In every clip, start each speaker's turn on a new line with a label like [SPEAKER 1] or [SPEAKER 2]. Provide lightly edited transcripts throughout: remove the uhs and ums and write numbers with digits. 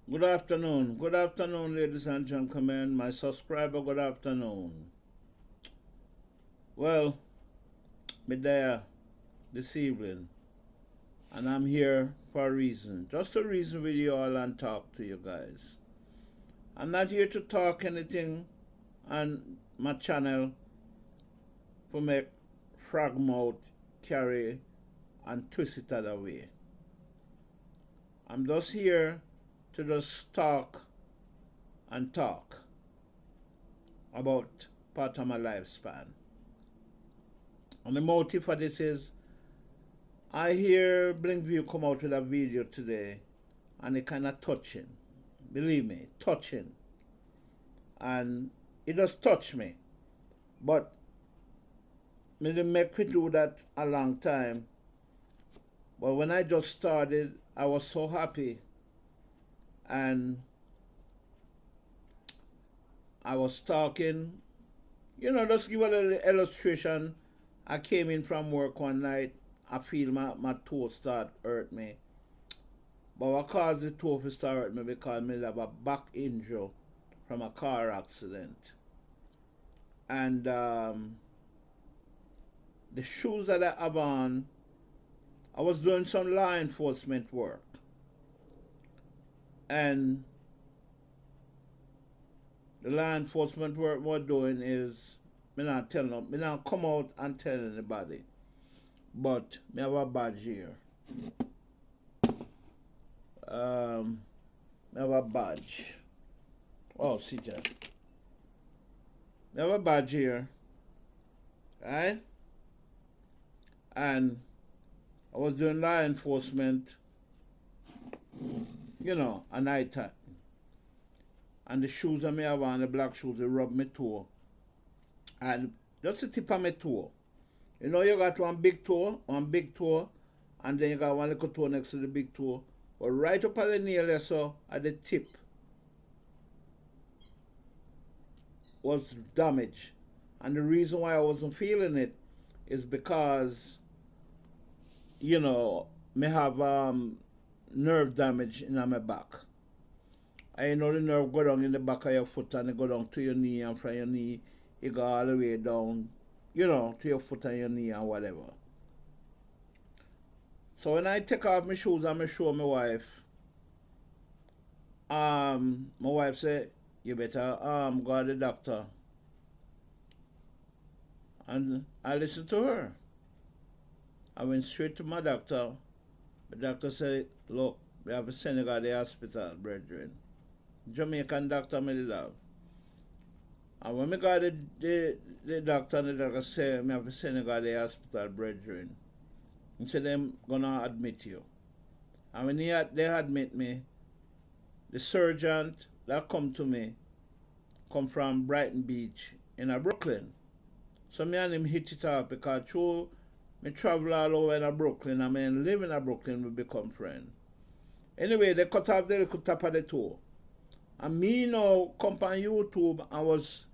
[SPEAKER 1] Good afternoon, ladies and gentlemen. My subscriber, good afternoon. Well, me there this evening, and I'm here for a reason. Just to reason with you all and talk to you guys. I'm not here to talk anything on my channel for make frog mouth carry and twist it other way. I'm just here to just talk and talk about part of my lifespan. And the motive for this is I hear Blinkview come out with a video today and it kind of touching. Believe me, touching. And it just touched me. But me didn't make me do that a long time. But when I just started, I was so happy. And I was talking, just give a little illustration. I came in from work one night. I feel my toe start hurt me. But what caused the toe to start hurt me because I have a back injury from a car accident. And the shoes that I have on, I was doing some law enforcement work. And the law enforcement work we're doing is, me not come out and tell anybody. But me have a badge here. Me have a badge. Oh, see that. Me have a badge here. Right? And I was doing law enforcement, at night time. And the shoes I may have on, the black shoes, they rub my toe. And just the tip of my toe. You got one big toe, and then you got one little toe next to the big toe. But right up at the nail there, so at the tip was damaged. And the reason why I wasn't feeling it is because, me have nerve damage in my back. And the nerve go down in the back of your foot and it go down to your knee, and from your knee it go all the way down, to your foot and your knee and whatever. So when I take off my shoes and I show my wife, my wife said, you better go to the doctor. And I listened to her. I went straight to my doctor. The doctor said, look, we have to send you to the hospital, brethren. Jamaican doctor me did have. And when I got the doctor, and the doctor said, I have to send you to the hospital, brethren. He said, they're going to admit you. And when they admit me, the surgeon that come to me come from Brighton Beach in Brooklyn. So me and him hit it off because through me travel all over in Brooklyn, I mean live in Brooklyn, we become friends. Anyway, they cut off the little top of the toe. And me come on YouTube and was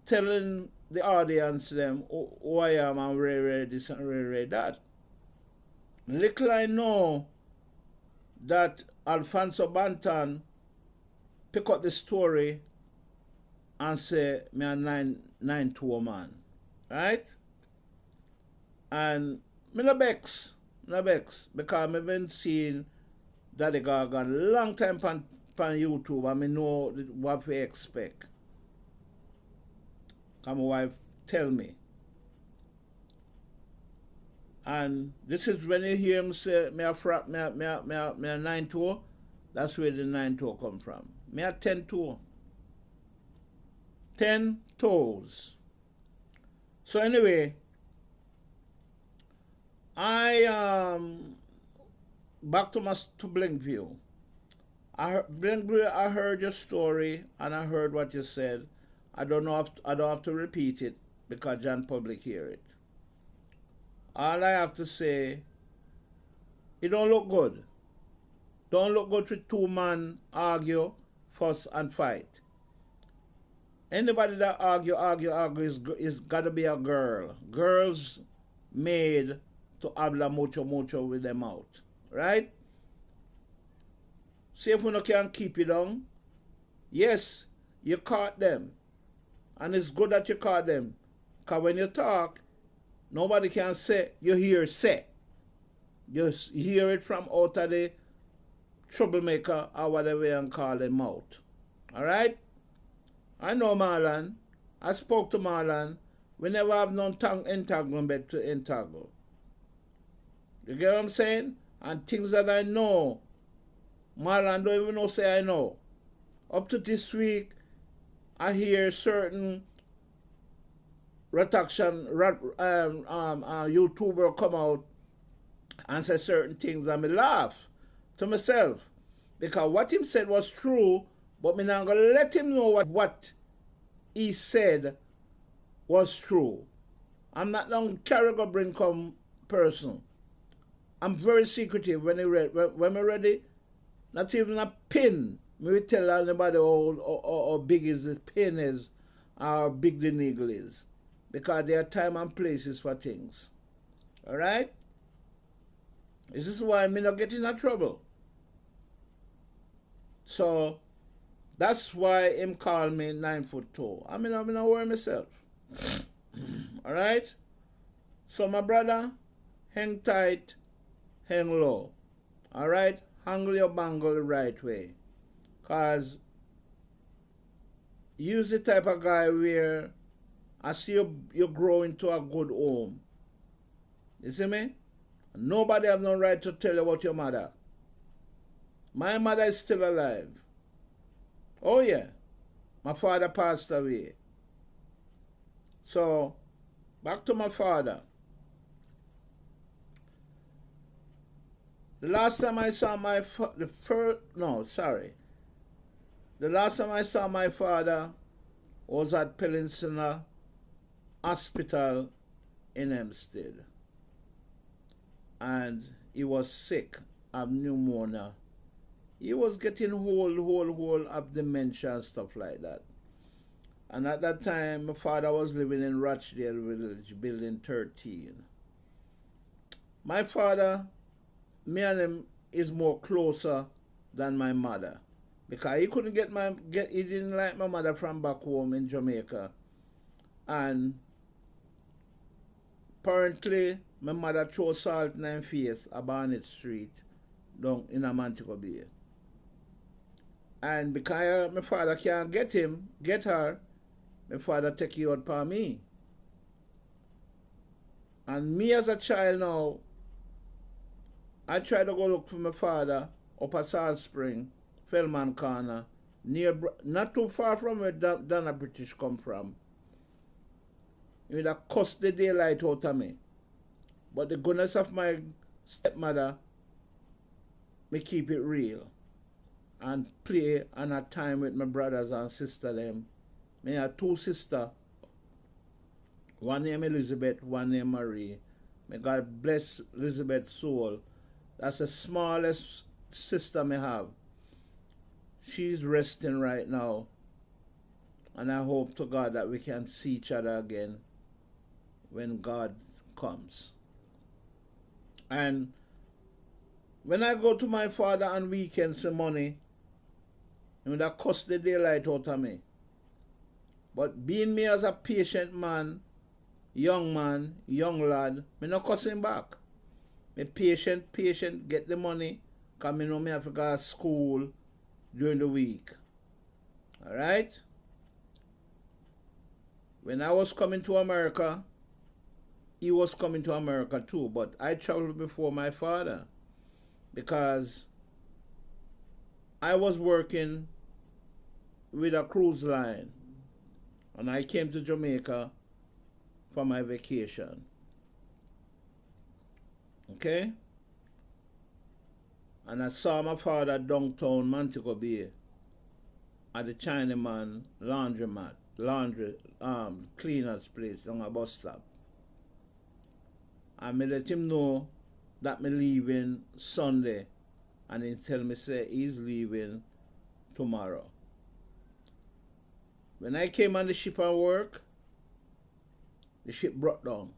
[SPEAKER 1] telling the audience them who I am and rare this and rare that. Little I know that Alfonso Bantan pick up the story and say me a 9-2 man. Right? And me no vex because me been seeing Daddy Gaga long time on YouTube and me know what we expect. Because my wife tell me. And this is when you hear him say me a 9-2, that's where the 9-2 come from. Me a 10-2. 10 toes. So anyway, I back to Blinkview. I heard your story and I heard what you said. I don't have to repeat it because John Public hear it. All I have to say, it don't look good. Don't look good with two men argue, fuss and fight. Anybody that argue is gotta be a girl. Girls made to habla mucho with them out. Right? See if you no can keep it down. Yes, you caught them. And it's good that you caught them. Because when you talk, nobody can say, you hear say. You hear it from out of the troublemaker or whatever you can call them out. Alright? I know Marlon. I spoke to Marlon. We never have no tongue entanglement to entangle. You get what I'm saying? And things that I know, Marlon don't even know say I know. Up to this week, I hear certain YouTuber come out and say certain things and me laugh to myself. Because what him said was true, but me not gonna let him know what he said was true. I'm not long carry go bring come person. I'm very secretive when I'm ready. Not even a pin. Me will tell anybody how big is this pin is, how big the needle is. Because there are time and places for things. Alright? This is why me not get in trouble. So that's why him call me 9 foot tall. I mean, I'm not worry myself. Alright? So my brother, hang tight, hang low. Alright? Handle your bangle the right way. Cause you's the type of guy where I see you grow into a good home. You see me? Nobody have no right to tell you about your mother. My mother is still alive. Oh yeah. My father passed away. So, back to my father. The last time I saw The last time I saw my father was at Peninsula Hospital in Hempstead. And he was sick of pneumonia. He was getting whole of dementia and stuff like that. And at that time, my father was living in Rochdale Village, building 13. My father, me and him is more closer than my mother. Because he couldn't he didn't like my mother from back home in Jamaica. And apparently, my mother threw salt in her face at Barnett Street down in a Montego Bay. And because my father can't get her, my father take you out for me. And me as a child now, I try to go look for my father up at Salt Spring, Fellman Corner, not too far from where Donna British come from. He would have cussed the daylight out of me. But the goodness of my stepmother, me keep it real. And play and have time with my brothers and sisters them. Me have two sisters. One named Elizabeth, one named Marie. May God bless Elizabeth's soul. That's the smallest sister me have. She's resting right now. And I hope to God that we can see each other again when God comes. And when I go to my father on weekends for money, he would have cussed the daylight out of me. But being me as a patient man, young lad, me not cuss him back. Me patient, get the money, because me know me have to go to school during the week. Alright? When I was coming to America, he was coming to America too, but I traveled before my father because I was working with a cruise line and I came to Jamaica for my vacation. Okay? And I saw my father downtown Montego Bay at the Chinaman laundry cleaner's place on a bus stop. And me let him know that me leaving Sunday, and he tell me say he's leaving tomorrow. When I came on the ship and work, the ship broke down.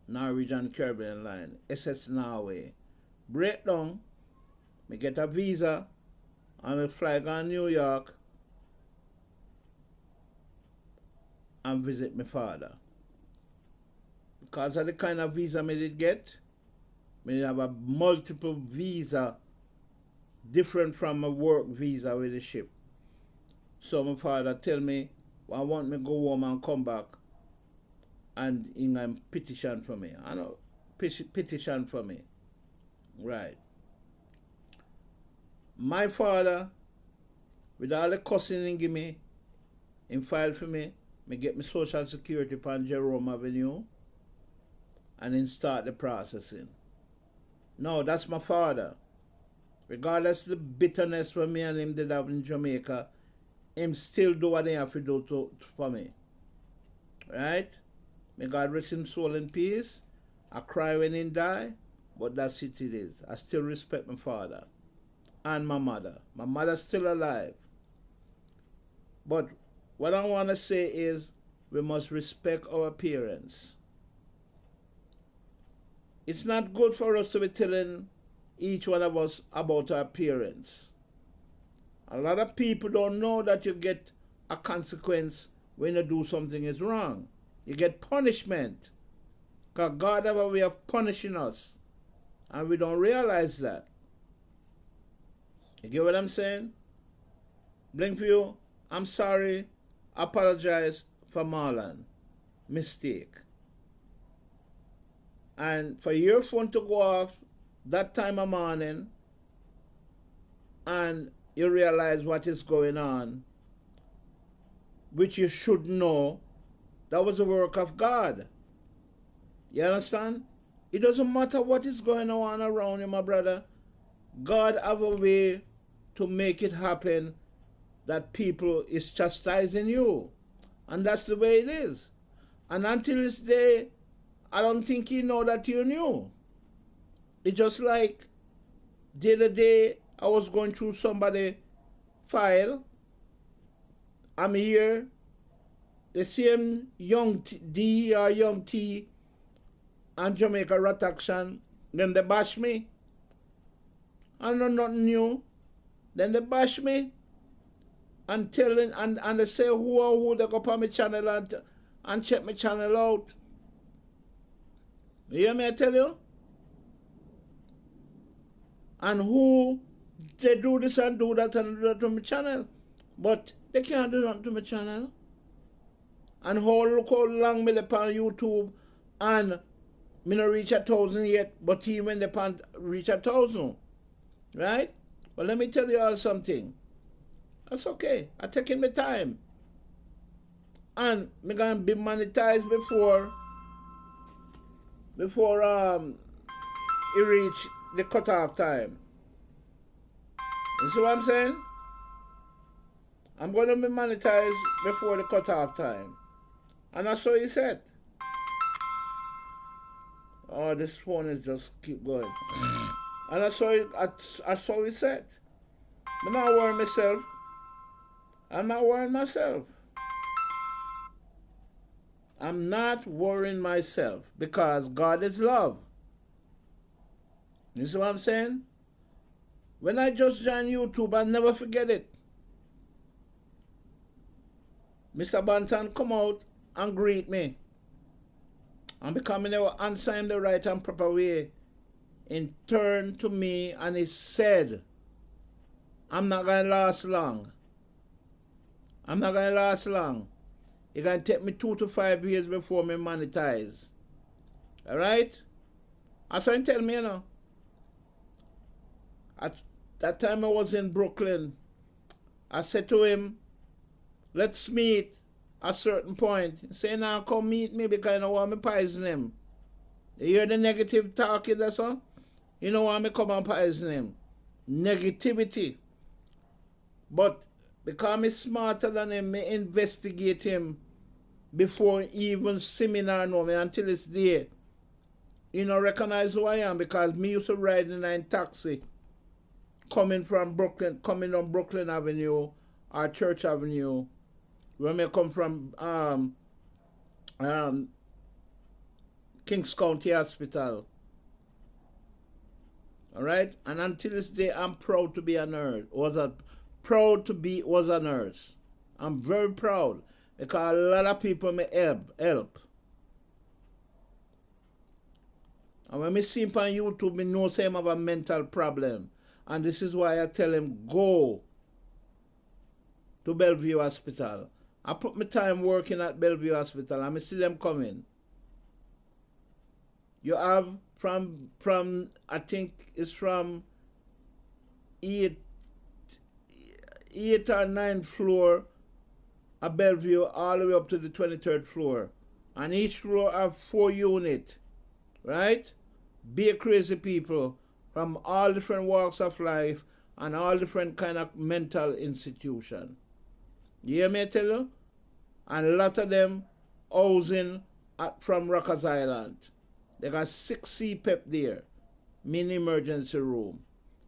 [SPEAKER 1] Norwegian Caribbean Line, SS Norway. Breakdown, me get a visa and I fly to New York and visit my father. Because of the kind of visa I did get, I have a multiple visa different from a work visa with the ship. So my father tell me, I want me to go home and come back and he can petition for me. I know, petition for me. Right. My father, with all the cussing he give me, he filed for me, me get my social security upon Jerome Avenue, and then start the processing. No, that's my father. Regardless of the bitterness for me and him did have in Jamaica, him still do what he have to do for me. Right? May God rest him soul in peace. I cry when he die, but that's it is. I still respect my father and my mother. My mother's still alive. But what I want to say is we must respect our parents. It's not good for us to be telling each one of us about our parents. A lot of people don't know that you get a consequence when you do something is wrong. You get punishment. Because God have a way of punishing us. And we don't realize that. You get what I'm saying? Blink for you. I'm sorry. Apologize for Marlon. Mistake. And for your phone to go off that time of morning and you realize what is going on, which you should know, that was the work of God. You understand? It doesn't matter what is going on around you, my brother. God have a way to make it happen that people is chastising you. And that's the way it is. And until this day, I don't think you know that you knew. It's just like the other day I was going through somebody's file. I'm here. The same young D or young T and Jamaica Rat Action. Then they bash me. I know nothing new. Then they bash me. And telling and they say who they go up on my channel and check my channel out. You hear me I tell you? And who they do this and do that and do that to my channel. But they can't do nothing to my channel. And look how long me up on YouTube and me not reach 1,000 yet, but even they can't reach 1,000. Right? But let me tell you all something. That's okay. I'm taking my time. And me gonna be monetized before it reach the cutoff time. You see what I'm saying? I'm gonna be monetized before the cutoff time. And that's what he said. Oh, this phone is just keep going. And that's what he said. I'm not worrying myself. I'm not worrying myself. I'm not worrying myself because God is love. You see what I'm saying? When I just joined YouTube, I'll never forget it. Mr. Banton come out and greet me. And because I never answer him the right and proper way, he turned to me and he said, I'm not going to last long. I'm not going to last long. It's going to take me 2 to 5 years before me monetize. Alright? That's what he tell me, you know. At that time I was in Brooklyn. I said to him, let's meet at a certain point. He said, now come meet me because I don't want me poison him. You hear the negative talking, that's all? You don't want me come and poison him. Negativity. But because I'm smarter than him, I investigate him before he even seminar know me until it's there. You know, recognize who I am because me used to ride in a taxi coming from Brooklyn, coming on Brooklyn Avenue or Church Avenue. When I come from Kings County Hospital. All right? And until this day, I'm proud to be a nurse. Was a nurse. I'm very proud because a lot of people may help. And when I see him on YouTube, I know him have a mental problem. And this is why I tell him, go to Bellevue Hospital. I put my time working at Bellevue Hospital and I see them coming. You have from I think it's from 8 or 9th floor of Bellevue all the way up to the 23rd floor. And each floor have 4 units. Right? Be crazy people from all different walks of life and all different kind of mental institution. You hear me tell you? And a lot of them housing from Rockers Island. They got 6 CPEP there, mini emergency room.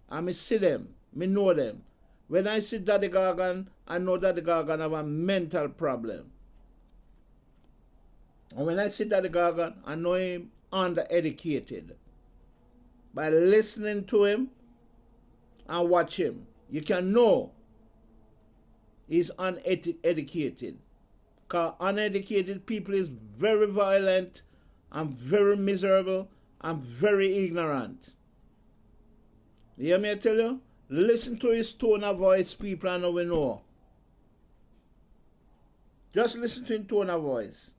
[SPEAKER 1] And me see them, me know them. When I see Daddy Gargan, I know Daddy Gargan have a mental problem. And when I see Daddy Gargan, I know him undereducated. By listening to him and watch him, you can know he's uneducated. Because uneducated people is very violent and very miserable and very ignorant. You hear me I tell you? Listen to his tone of voice, people, and we know. Just listen to his tone of voice.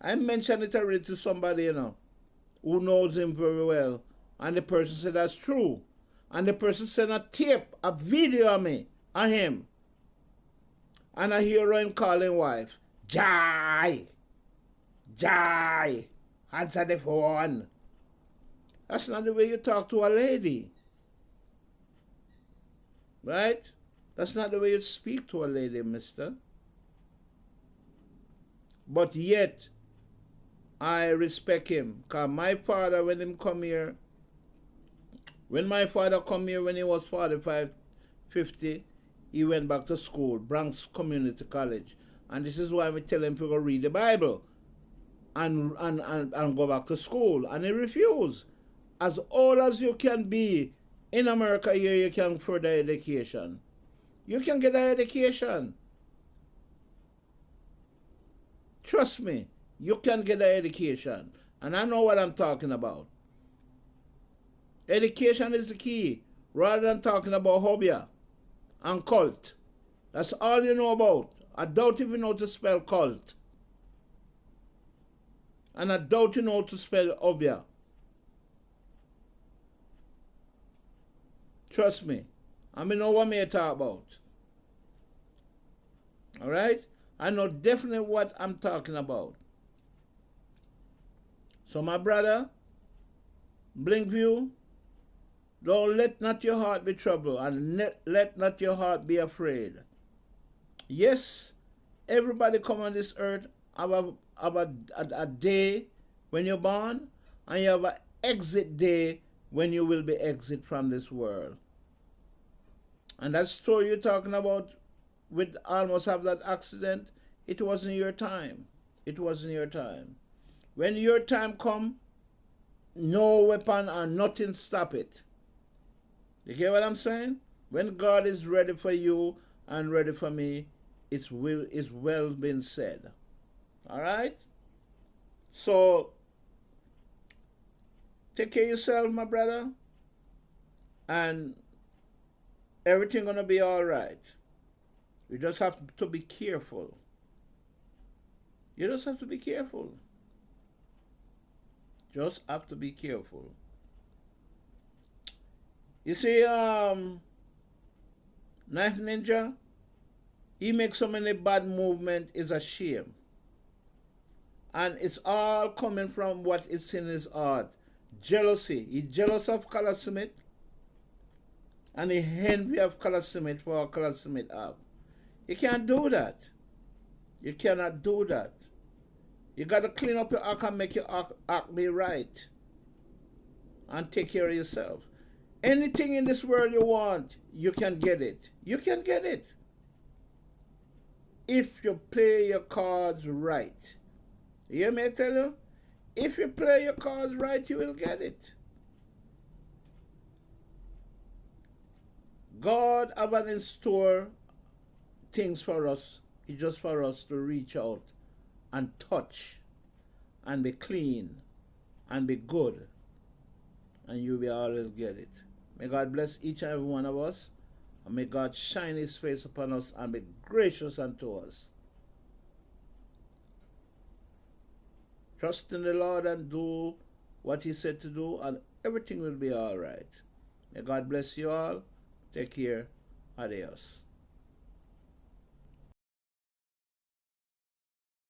[SPEAKER 1] I mentioned it already to somebody, who knows him very well. And the person said that's true. And the person sent a tape, a video of me, of him. And I hear him calling wife, Jai! Jai! Answer the phone. That's not the way you talk to a lady. Right? That's not the way you speak to a lady, mister. But yet, I respect him. Because my father, when my father come here when he was 45, 50, he went back to school, Bronx Community College. And this is why we tell him to go read the Bible and go back to school. And he refused. As old as you can be, in America here you can further education. You can get an education. Trust me, you can get an education. And I know what I'm talking about. Education is the key, rather than talking about hobby and cult. That's all you know about. I doubt if you know to spell cult. And I doubt you know to spell hobby. Trust me. I know what me talk about. Alright? I know definitely what I'm talking about. So my brother, Blinkview, don't let not your heart be troubled, and let not your heart be afraid. Yes, everybody come on this earth have a day when you're born, and you have an exit day when you will be exit from this world. And that story you're talking about with almost have that accident, it wasn't your time. It wasn't your time. When your time come, no weapon or nothing stop it. You get what I'm saying? When God is ready for you and ready for me, it's well been said. Alright? So, take care of yourself, my brother. And everything gonna be alright. You just have to be careful. You just have to be careful. Just have to be careful. You see, Knife Ninja, he makes so many bad movements, is a shame. And it's all coming from what is in his heart. Jealousy. He's jealous of Color Smith. And he envy of Color Smith for what Color Smith have. You can't do that. You cannot do that. You got to clean up your act and make your act be right. And take care of yourself. Anything in this world you want, you can get it. You can get it. If you play your cards right. You hear me tell you? If you play your cards right, you will get it. God have in store things for us. It's just for us to reach out and touch and be clean and be good, and you will always get it. May God bless each and every one of us, and may God shine his face upon us and be gracious unto us. Trust in the Lord and do what he said to do, and everything will be all right. May God bless you all. Take care. Adios.